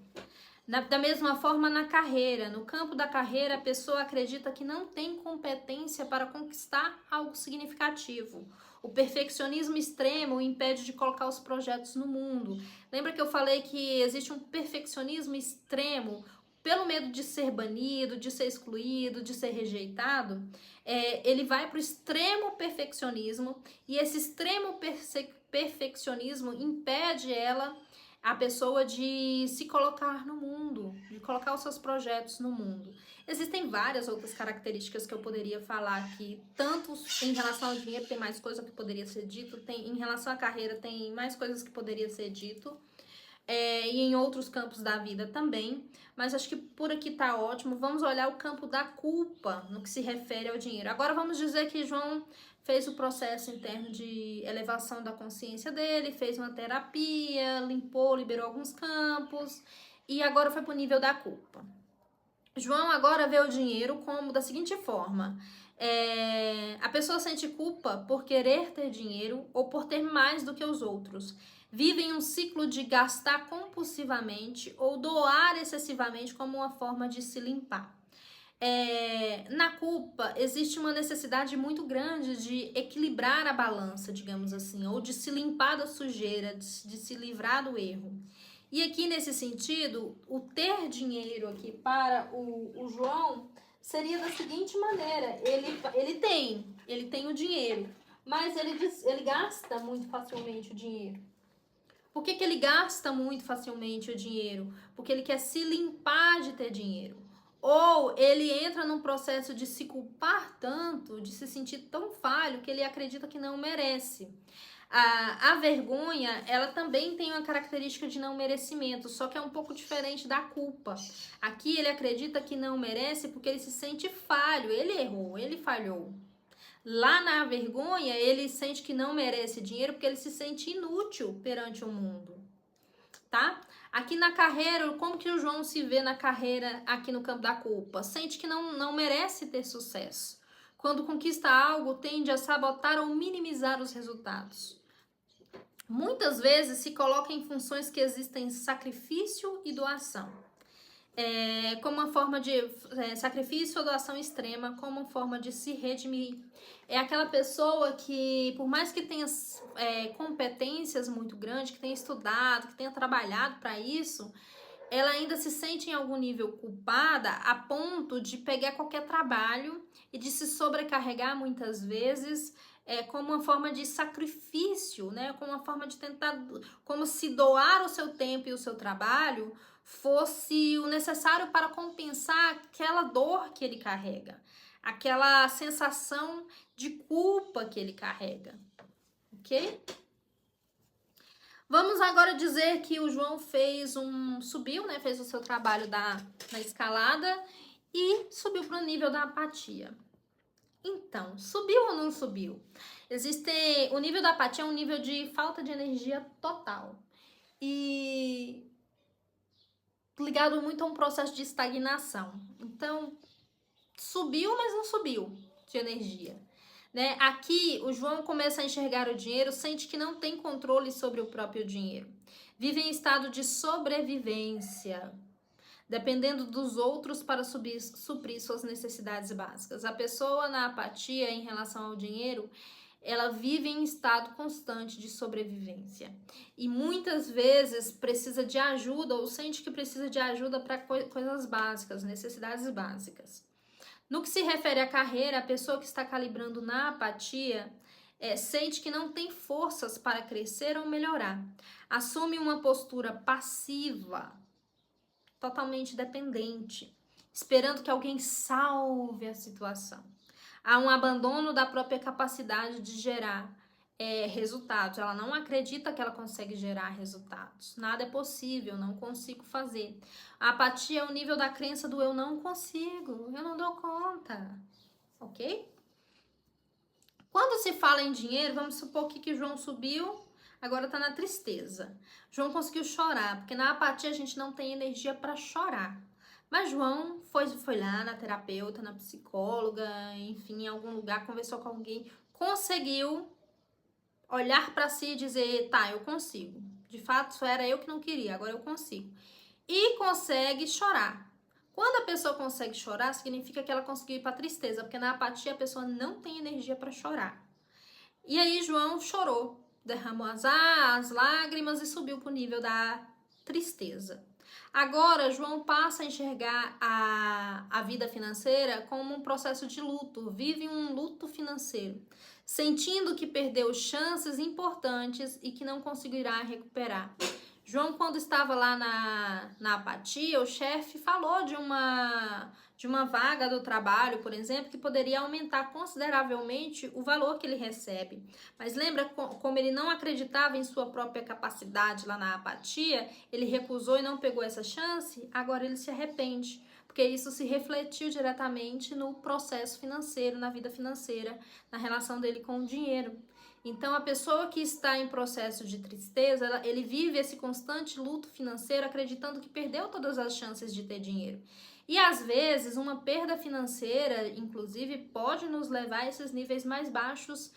Da mesma forma, na carreira. No campo da carreira, a pessoa acredita que não tem competência para conquistar algo significativo. O perfeccionismo extremo o impede de colocar os projetos no mundo. Lembra que eu falei que existe um perfeccionismo extremo pelo medo de ser banido, de ser excluído, de ser rejeitado? Ele vai para o extremo perfeccionismo e esse extremo perfeccionismo impede a pessoa de se colocar no mundo, de colocar os seus projetos no mundo. Existem várias outras características que eu poderia falar aqui, tanto em relação ao dinheiro tem mais coisa que poderia ser dito, em relação à carreira tem mais coisas que poderia ser dito, e em outros campos da vida também, mas acho que por aqui tá ótimo. Vamos olhar o campo da culpa no que se refere ao dinheiro. Agora vamos dizer que João fez o processo interno de elevação da consciência dele, fez uma terapia, limpou, liberou alguns campos e agora foi pro nível da culpa. João agora vê o dinheiro como da seguinte forma: A pessoa sente culpa por querer ter dinheiro ou por ter mais do que os outros. Vivem um ciclo de gastar compulsivamente ou doar excessivamente como uma forma de se limpar. Na culpa, existe uma necessidade muito grande de equilibrar a balança, digamos assim, ou de se limpar da sujeira, de se livrar do erro. E aqui, nesse sentido, o ter dinheiro aqui para o João seria da seguinte maneira: ele tem o dinheiro, mas ele gasta muito facilmente o dinheiro. Por que ele gasta muito facilmente o dinheiro? Porque ele quer se limpar de ter dinheiro. Ou ele entra num processo de se culpar tanto, de se sentir tão falho, que ele acredita que não merece. A vergonha, ela também tem uma característica de não merecimento, só que é um pouco diferente da culpa. Aqui ele acredita que não merece porque ele se sente falho, ele errou, ele falhou. Lá na vergonha, ele sente que não merece dinheiro porque ele se sente inútil perante o mundo, tá? Aqui na carreira, como que o João se vê na carreira aqui no campo da culpa? Sente que não merece ter sucesso. Quando conquista algo, tende a sabotar ou minimizar os resultados. Muitas vezes se coloca em funções que existem sacrifício e doação. Como uma forma de sacrifício ou doação extrema, como uma forma de se redimir. É aquela pessoa que, por mais que tenha competências muito grandes, que tenha estudado, que tenha trabalhado para isso, ela ainda se sente em algum nível culpada a ponto de pegar qualquer trabalho e de se sobrecarregar muitas vezes, como uma forma de sacrifício, né? Como uma forma de tentar, como se doar o seu tempo e o seu trabalho fosse o necessário para compensar aquela dor que ele carrega, aquela sensação de culpa que ele carrega, ok? Vamos agora dizer que o João subiu, né? Fez o seu trabalho na escalada e subiu para o nível da apatia. Então, subiu ou não subiu? O nível da apatia é um nível de falta de energia total. E ligado muito a um processo de estagnação. Então, subiu, mas não subiu de energia. Né? Aqui, o João começa a enxergar o dinheiro, sente que não tem controle sobre o próprio dinheiro. Vive em estado de sobrevivência, dependendo dos outros para suprir suas necessidades básicas. A pessoa na apatia em relação ao dinheiro, ela vive em estado constante de sobrevivência. E muitas vezes precisa de ajuda ou sente que precisa de ajuda para coisas básicas, necessidades básicas. No que se refere à carreira, a pessoa que está calibrando na apatia sente que não tem forças para crescer ou melhorar. Assume uma postura passiva, totalmente dependente, esperando que alguém salve a situação. Há um abandono da própria capacidade de gerar resultados. Ela não acredita que ela consegue gerar resultados. Nada é possível, não consigo fazer. A apatia é o nível da crença do eu não consigo, eu não dou conta, ok? Quando se fala em dinheiro, vamos supor que João subiu, agora tá na tristeza. João conseguiu chorar, porque na apatia a gente não tem energia para chorar. Mas João foi lá na terapeuta, na psicóloga, enfim, em algum lugar, conversou com alguém, conseguiu olhar para si e dizer, tá, eu consigo. De fato, só era eu que não queria, agora eu consigo. E consegue chorar. Quando a pessoa consegue chorar, significa que ela conseguiu ir para tristeza, porque na apatia a pessoa não tem energia para chorar. E aí João chorou, derramou as lágrimas e subiu para o nível da tristeza. Agora, João passa a enxergar a vida financeira como um processo de luto, vive um luto financeiro, sentindo que perdeu chances importantes e que não conseguirá recuperar. João, quando estava lá na apatia, o chefe falou de uma vaga do trabalho, por exemplo, que poderia aumentar consideravelmente o valor que ele recebe. Mas lembra como ele não acreditava em sua própria capacidade lá na apatia, ele recusou e não pegou essa chance? Agora ele se arrepende, porque isso se refletiu diretamente no processo financeiro, na vida financeira, na relação dele com o dinheiro. Então, a pessoa que está em processo de tristeza, ele vive esse constante luto financeiro, acreditando que perdeu todas as chances de ter dinheiro. E às vezes, uma perda financeira, inclusive, pode nos levar a esses níveis mais baixos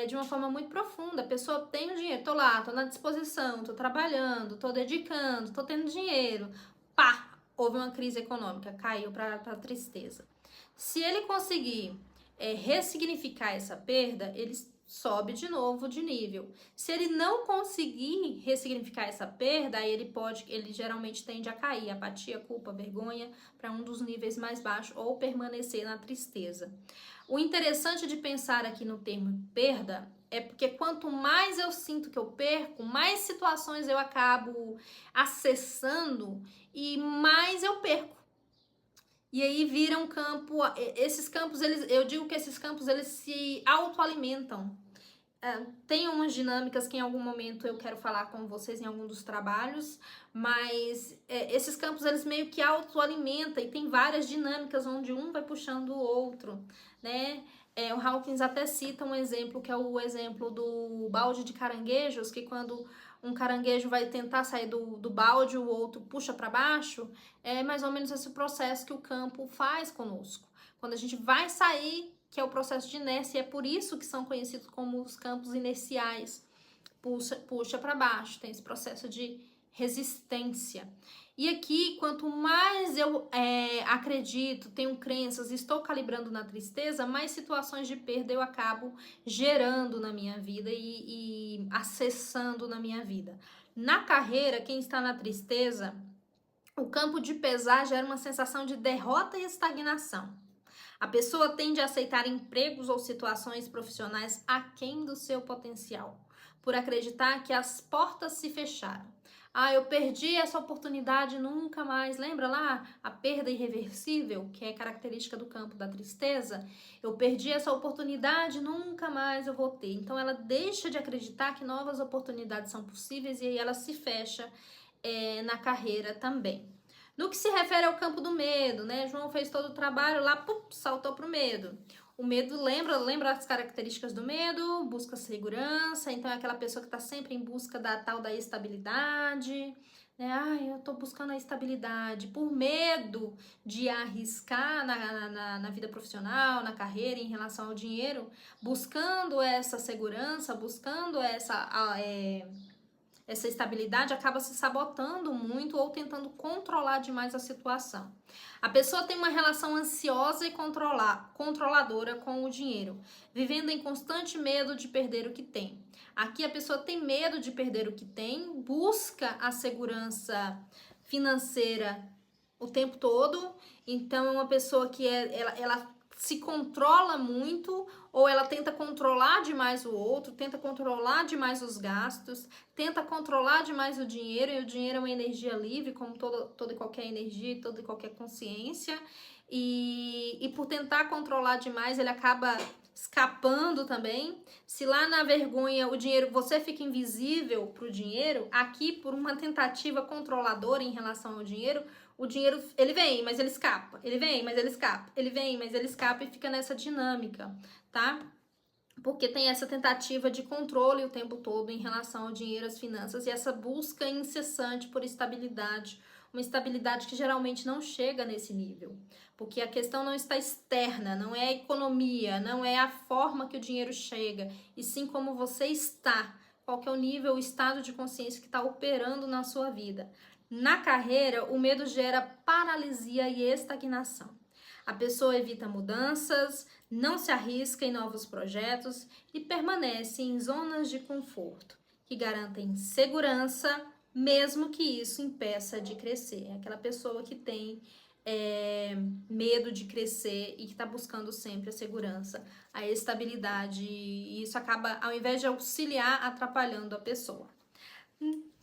de uma forma muito profunda. A pessoa tem o dinheiro, tô lá, tô na disposição, tô trabalhando, tô dedicando, tô tendo dinheiro. Pá! Houve uma crise econômica, caiu para tristeza. Se ele conseguir ressignificar essa perda, ele sobe de novo de nível. Se ele não conseguir ressignificar essa perda, aí ele geralmente tende a cair, apatia, culpa, vergonha, para um dos níveis mais baixos ou permanecer na tristeza. O interessante de pensar aqui no termo perda é porque quanto mais eu sinto que eu perco, mais situações eu acabo acessando e mais eu perco. E aí vira um campo, esses campos, eu digo que esses campos, eles se autoalimentam. Tem umas dinâmicas que em algum momento eu quero falar com vocês em algum dos trabalhos, mas esses campos, eles meio que autoalimentam e tem várias dinâmicas onde um vai puxando o outro, né? O Hawkins até cita um exemplo, que é o exemplo do balde de caranguejos, que quando um caranguejo vai tentar sair do balde, o outro puxa para baixo, é mais ou menos esse processo que o campo faz conosco. Quando a gente vai sair, que é o processo de inércia, e é por isso que são conhecidos como os campos inerciais, puxa para baixo, tem esse processo de resistência. E aqui, quanto mais eu acredito, tenho crenças, estou calibrando na tristeza, mais situações de perda eu acabo gerando na minha vida e acessando na minha vida. Na carreira, quem está na tristeza, o campo de pesar gera uma sensação de derrota e estagnação. A pessoa tende a aceitar empregos ou situações profissionais aquém do seu potencial, por acreditar que as portas se fecharam. Eu perdi essa oportunidade, nunca mais. Lembra lá a perda irreversível, que é característica do campo da tristeza? Eu perdi essa oportunidade, nunca mais eu vou ter. Então ela deixa de acreditar que novas oportunidades são possíveis e aí ela se fecha na carreira também. No que se refere ao campo do medo, né? João fez todo o trabalho lá, saltou pro medo. O medo lembra as características do medo, busca segurança, então é aquela pessoa que está sempre em busca da tal da estabilidade, né? Eu tô buscando a estabilidade por medo de arriscar na vida profissional, na carreira, em relação ao dinheiro, buscando essa segurança, buscando essa estabilidade, acaba se sabotando muito ou tentando controlar demais a situação. A pessoa tem uma relação ansiosa e controladora com o dinheiro, vivendo em constante medo de perder o que tem. Aqui a pessoa tem medo de perder o que tem, busca a segurança financeira o tempo todo, então é uma pessoa que ela se controla muito, ou ela tenta controlar demais o outro, tenta controlar demais os gastos, tenta controlar demais o dinheiro, e o dinheiro é uma energia livre, como toda e qualquer energia, toda e qualquer consciência, e por tentar controlar demais, ele acaba escapando também. Se lá na vergonha o dinheiro, você fica invisível pro dinheiro, aqui por uma tentativa controladora em relação ao dinheiro, o dinheiro, ele vem, mas ele escapa. Ele vem, mas ele escapa. Ele vem, mas ele escapa e fica nessa dinâmica, tá? Porque tem essa tentativa de controle o tempo todo em relação ao dinheiro, às finanças, e essa busca incessante por estabilidade. Uma estabilidade que geralmente não chega nesse nível. Porque a questão não está externa, não é a economia, não é a forma que o dinheiro chega, e sim como você está. Qual que é o nível, o estado de consciência que está operando na sua vida. Na carreira, o medo gera paralisia e estagnação. A pessoa evita mudanças, não se arrisca em novos projetos e permanece em zonas de conforto, que garantem segurança, mesmo que isso impeça de crescer. É aquela pessoa que tem medo de crescer e que está buscando sempre a segurança, a estabilidade, e isso acaba, ao invés de auxiliar, atrapalhando a pessoa.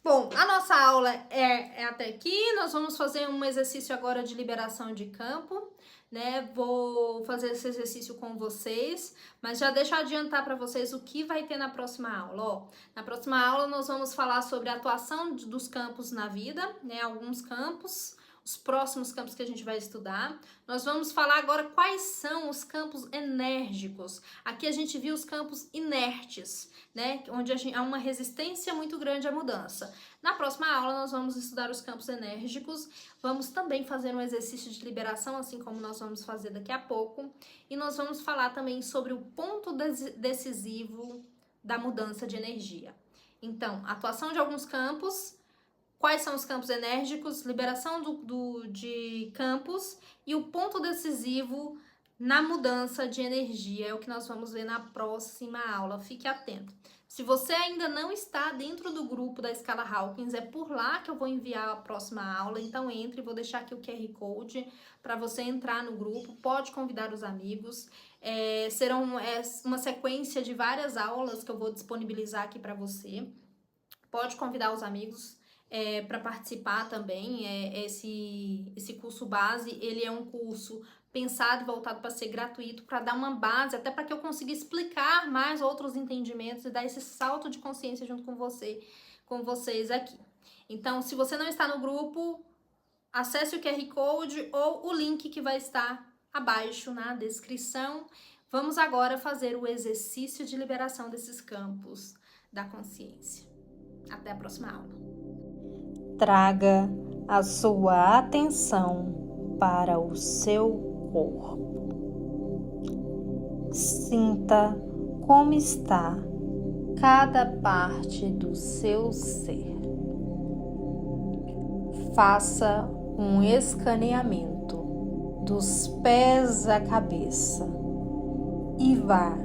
Bom, a nossa aula é até aqui. Nós vamos fazer um exercício agora de liberação de campo, né? Vou fazer esse exercício com vocês, mas já deixa eu adiantar para vocês o que vai ter na próxima aula. Ó, na próxima aula nós vamos falar sobre a atuação dos campos na vida, né? Alguns campos, os próximos campos que a gente vai estudar. Nós vamos falar agora quais são os campos enérgicos. Aqui a gente viu os campos inertes, né? Onde há uma resistência muito grande à mudança. Na próxima aula nós vamos estudar os campos enérgicos. Vamos também fazer um exercício de liberação, assim como nós vamos fazer daqui a pouco. E nós vamos falar também sobre o ponto decisivo da mudança de energia. Então, atuação de alguns campos. Quais são os campos enérgicos, liberação de campos e o ponto decisivo na mudança de energia. É o que nós vamos ver na próxima aula. Fique atento. Se você ainda não está dentro do grupo da Escala Hawkins, é por lá que eu vou enviar a próxima aula. Então entre, vou deixar aqui o QR Code para você entrar no grupo. Pode convidar os amigos. Serão uma sequência de várias aulas que eu vou disponibilizar aqui para você. Pode convidar os amigos para participar também. Esse curso base, ele é um curso pensado e voltado para ser gratuito, para dar uma base, até para que eu consiga explicar mais outros entendimentos e dar esse salto de consciência junto com vocês aqui. Então, se você não está no grupo, acesse o QR Code ou o link que vai estar abaixo na descrição. Vamos agora fazer o exercício de liberação desses campos da consciência. Até a próxima aula. Traga a sua atenção para o seu corpo. Sinta como está cada parte do seu ser. Faça um escaneamento dos pés à cabeça e vá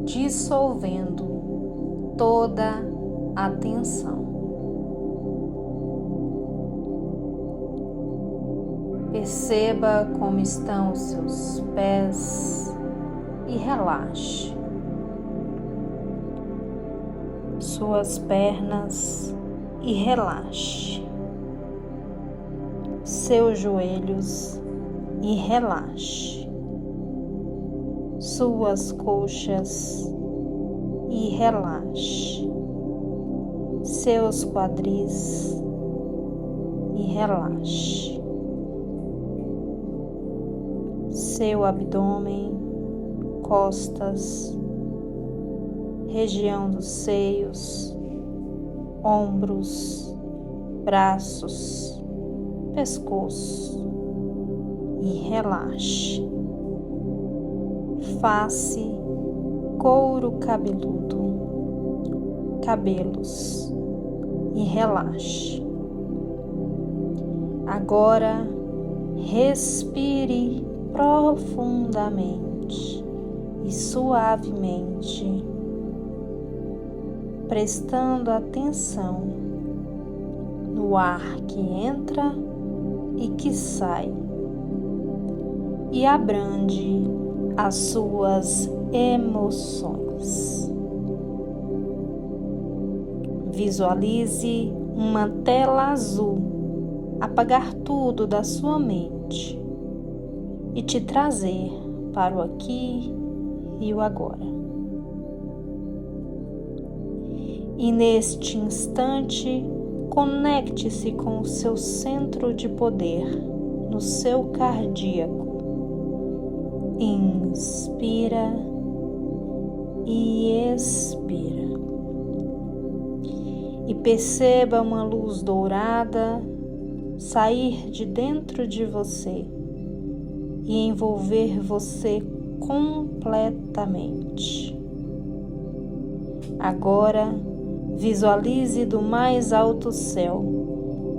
dissolvendo toda a tensão. Perceba como estão os seus pés e relaxe. Suas pernas e relaxe. Seus joelhos e relaxe. Suas coxas e relaxe. Seus quadris e relaxe. Seu abdômen, costas, região dos seios, ombros, braços, pescoço e relaxe. Face, couro cabeludo, cabelos e relaxe. Agora respire profundamente e suavemente, prestando atenção no ar que entra e que sai, e abrande as suas emoções. Visualize uma tela azul apagar tudo da sua mente e te trazer para o aqui e o agora. E neste instante, conecte-se com o seu centro de poder no seu cardíaco. Inspira e expira. E perceba uma luz dourada sair de dentro de você e envolver você completamente. Agora, visualize do mais alto céu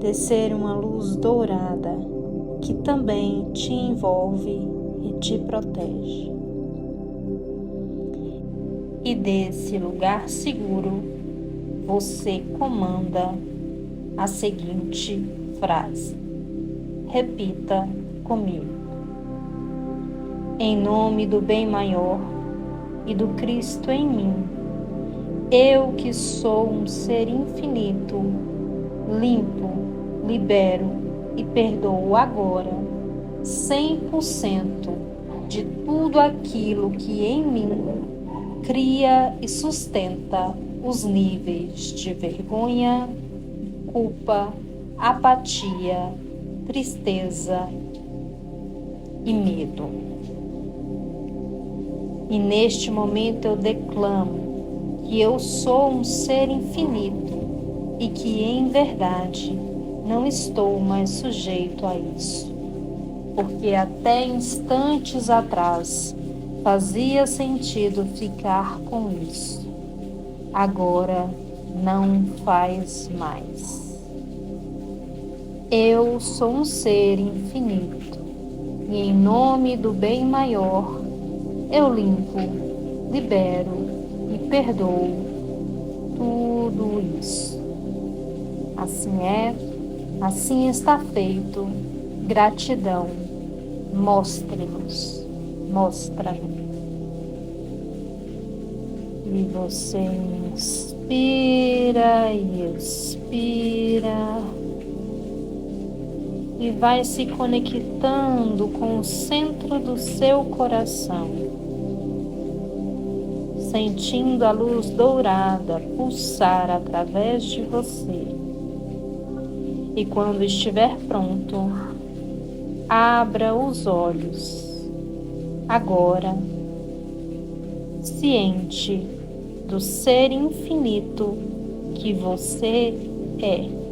descer uma luz dourada que também te envolve e te protege. E desse lugar seguro, você comanda a seguinte frase. Repita comigo. Em nome do bem maior e do Cristo em mim, eu que sou um ser infinito, limpo, libero e perdoo agora 100% de tudo aquilo que em mim cria e sustenta os níveis de vergonha, culpa, apatia, tristeza e medo. E neste momento eu declamo que eu sou um ser infinito e que em verdade não estou mais sujeito a isso, porque até instantes atrás fazia sentido ficar com isso. Agora não faz mais. Eu sou um ser infinito e em nome do bem maior eu limpo, libero e perdoo tudo isso. Assim é, assim está feito. Gratidão. Mostre-nos, mostra-me. E você inspira e expira. E vai se conectando com o centro do seu coração, sentindo a luz dourada pulsar através de você. E quando estiver pronto, abra os olhos. Agora, ciente do ser infinito que você é.